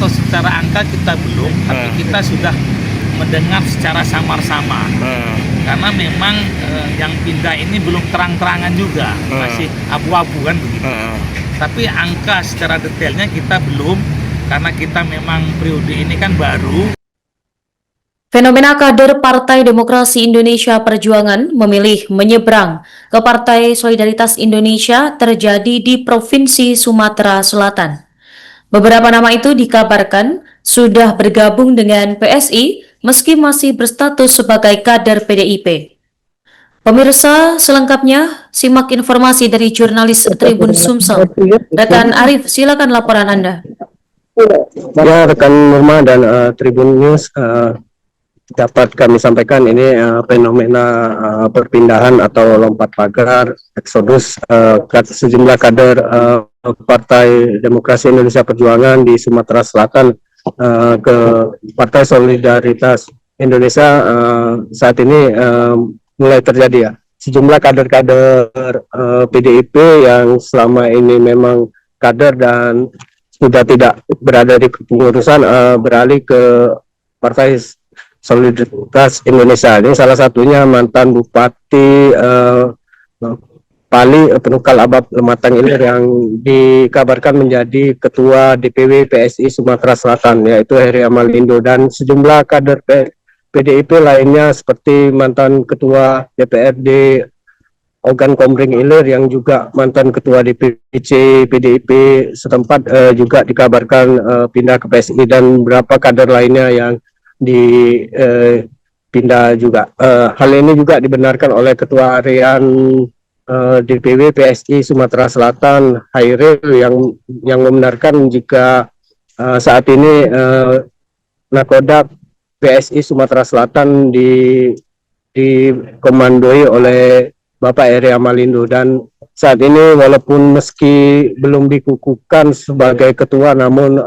atau secara angka kita belum, tapi kita sudah mendengar secara samar-samar. Karena memang yang pindah ini belum terang-terangan juga, masih abu-abu kan begitu. Tapi angka secara detailnya kita belum, karena kita memang periode ini kan baru. Fenomena kader Partai Demokrasi Indonesia Perjuangan memilih menyeberang ke Partai Solidaritas Indonesia terjadi di Provinsi Sumatera Selatan. Beberapa nama itu dikabarkan sudah bergabung dengan PSI meski masih berstatus sebagai kader PDIP. Pemirsa, selengkapnya simak informasi dari jurnalis Tribun Sumsel. Rekan Arif, silakan laporan Anda. Ya, rekan Nurma dan Tribun News, dapat kami sampaikan ini fenomena perpindahan atau lompat pagar, eksodus sejumlah kader Partai Demokrasi Indonesia Perjuangan di Sumatera Selatan ke Partai Solidaritas Indonesia saat ini mulai terjadi ya. Sejumlah kader-kader PDIP yang selama ini memang kader dan sudah tidak berada di kepengurusan beralih ke Partai Solidaritas Indonesia. Ini salah satunya mantan Bupati Pali Penukal Abab Lematang Ilir yang dikabarkan menjadi Ketua DPW PSI Sumatera Selatan, yaitu Heri Amalindo, dan sejumlah kader PDIP lainnya seperti mantan Ketua DPRD Ogan Komering Ilir yang juga mantan Ketua DPC PDIP setempat juga dikabarkan pindah ke PSI, dan beberapa kader lainnya yang dipindah juga. Hal ini juga dibenarkan oleh Ketua Harian DPW PSI Sumatera Selatan, Hairil, yang membenarkan jika saat ini nakoda PSI Sumatera Selatan dikomandoi oleh Bapak Heri Amalindo, dan saat ini walaupun meski belum dikukuhkan sebagai ketua, namun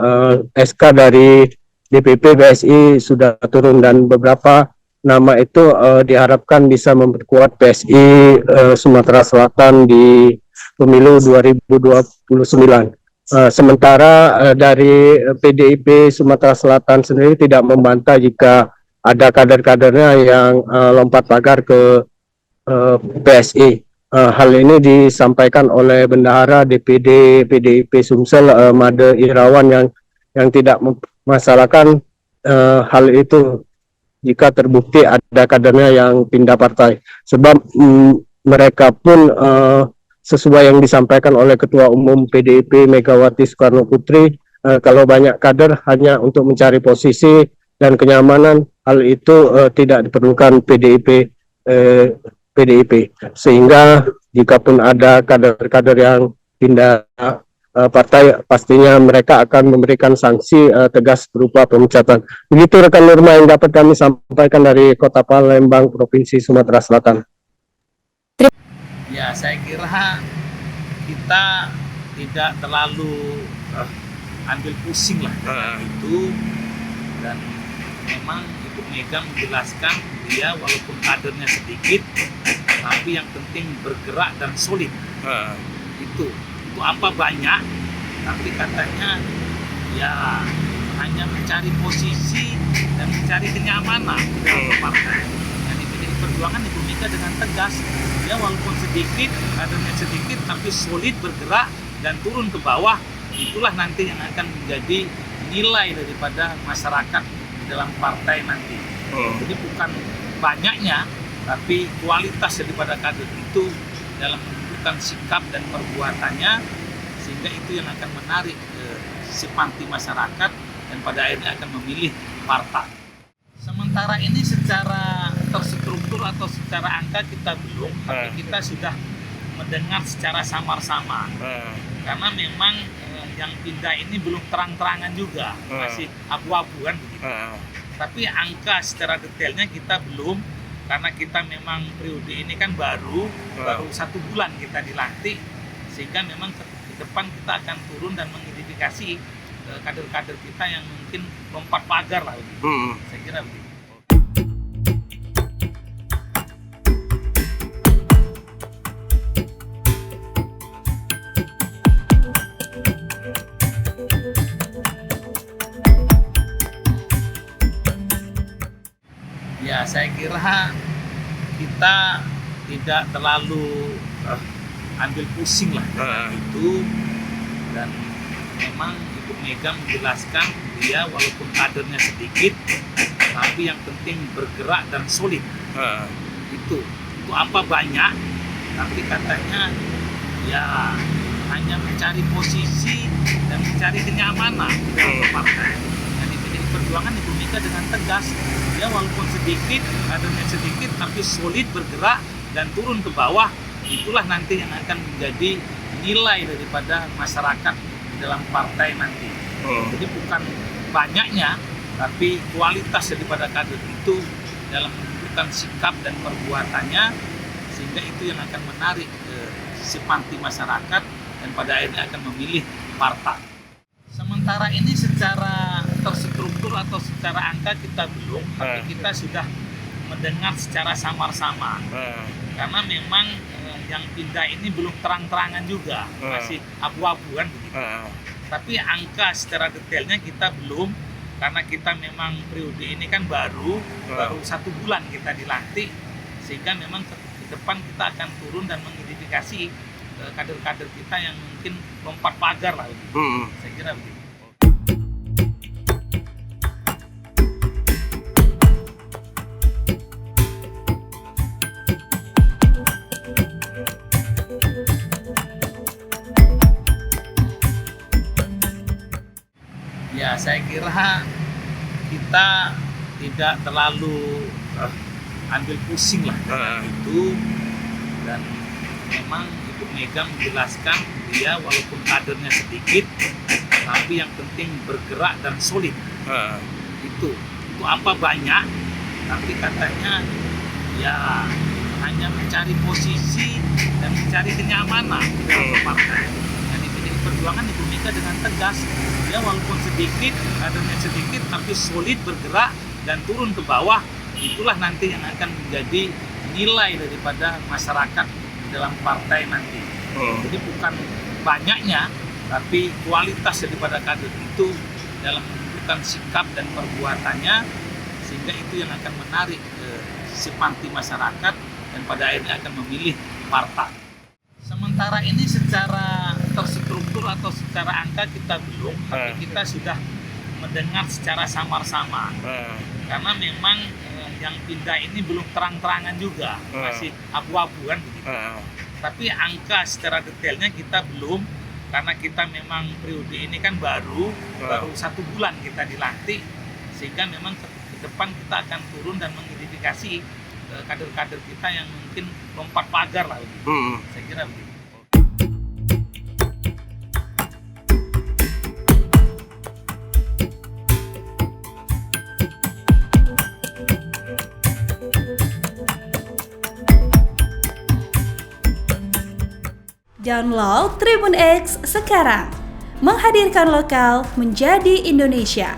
SK dari DPP PSI sudah turun, dan beberapa nama itu diharapkan bisa memperkuat PSI Sumatera Selatan di pemilu 2029. Sementara dari PDIP Sumatera Selatan sendiri tidak membantah jika ada kader-kadernya yang lompat pagar ke PSI. Hal ini disampaikan oleh Bendahara DPD PDIP Sumsel, Made Irawan, yang tidak masalahkan hal itu jika terbukti ada kadernya yang pindah partai, sebab mereka pun sesuai yang disampaikan oleh Ketua Umum PDIP Megawati Soekarno Putri, kalau banyak kader hanya untuk mencari posisi dan kenyamanan, hal itu tidak diperlukan PDIP, sehingga jika pun ada kader-kader yang pindah partai, pastinya mereka akan memberikan sanksi tegas berupa pemecatan. Begitu rekan Nurma yang dapat kami sampaikan dari Kota Palembang, Provinsi Sumatera Selatan. Ya, saya kira kita tidak terlalu ambil pusing lah dengan itu, dan memang Ibu Mega menjelaskan dia walaupun kadernya sedikit, tapi yang penting bergerak dan solid. Itu apa banyak, tapi katanya ya hanya mencari posisi dan mencari kenyamanan dalam partai. Dan di PDI Perjuangan Ibu Mega dengan tegas, ya walaupun sedikit, kadernya sedikit, tapi solid bergerak dan turun ke bawah. Itulah nanti yang akan menjadi nilai daripada masyarakat di dalam partai nanti. Jadi bukan banyaknya, tapi kualitas daripada kader itu dalam menunjukkan sikap dan perbuatannya, sehingga itu yang akan menarik simpati masyarakat dan pada akhirnya akan memilih partai. Sementara ini secara terstruktur atau secara angka kita belum, tapi kita sudah mendengar secara samar-samar. Karena memang yang pindah ini belum terang-terangan juga, masih abu-abu kan begitu. Tapi angka secara detailnya kita belum, karena kita memang periode ini kan baru 1 bulan kita dilantik, sehingga memang ke depan kita akan turun dan mengidentifikasi kader-kader kita yang mungkin lompat pagar lah begitu. Saya kira begitu. saya kira kita tidak terlalu ambil pusing lah dengan itu, dan memang Ibu Mega menjelaskan dia walaupun kadernya sedikit tapi yang penting bergerak dan solid. Itu apa banyak, tapi katanya ya hanya mencari posisi dan mencari kenyamanan dalam partai. Dan di PDI Perjuangan Ibu Mega dengan tegas, dia walaupun sedikit, kadernya sedikit tapi solid bergerak dan turun ke bawah. Itulah nanti yang akan menjadi nilai daripada masyarakat di dalam partai nanti. Jadi bukan banyaknya, tapi kualitas daripada kader itu dalam menunjukkan sikap dan perbuatannya, sehingga itu yang akan menarik simpati masyarakat dan pada akhirnya akan memilih partai. Sementara ini secara terstruktur atau secara angka kita belum, tapi kita sudah mendengar secara samar-samar. Karena memang yang pindah ini belum terang-terangan juga, masih abu-abu kan begitu. Tapi angka secara detailnya kita belum, karena kita memang periode ini kan baru 1 bulan kita dilantik, sehingga memang ke depan kita akan turun dan mengidentifikasi kader-kader kita yang mungkin lompat pagar lah. Saya kira begitu. Ya, saya kira kita tidak terlalu ambil pusing lah dengan itu, dan memang Ibu Mega menjelaskan dia walaupun kadernya sedikit tapi yang penting bergerak dan solid. Itu apa banyak, tapi katanya ya hanya mencari posisi dan mencari kenyamanan dalam partai. Dan di PDI Perjuangan Ibu Mega dengan tegas, dia walaupun sedikit, kadernya sedikit tapi solid bergerak dan turun ke bawah. Itulah nanti yang akan menjadi nilai daripada masyarakat di dalam partai nanti. Jadi bukan banyaknya, tapi kualitas daripada kader itu dalam menunjukkan sikap dan perbuatannya, sehingga itu yang akan menarik simpati masyarakat dan pada akhirnya akan memilih partai. Sementara ini secara terstruktur atau secara angka kita belum, tapi kita sudah mendengar secara samar-samar. Karena memang yang pindah ini belum terang-terangan juga, masih abu-abu kan begitu. Tapi angka secara detailnya kita belum, karena kita memang periode ini kan baru 1 bulan kita dilantik, sehingga memang ke depan kita akan turun dan mengidentifikasi kader-kader kita yang mungkin lompat pagar lah. Saya kira begitu. Download Tribun X sekarang, menghadirkan lokal menjadi Indonesia.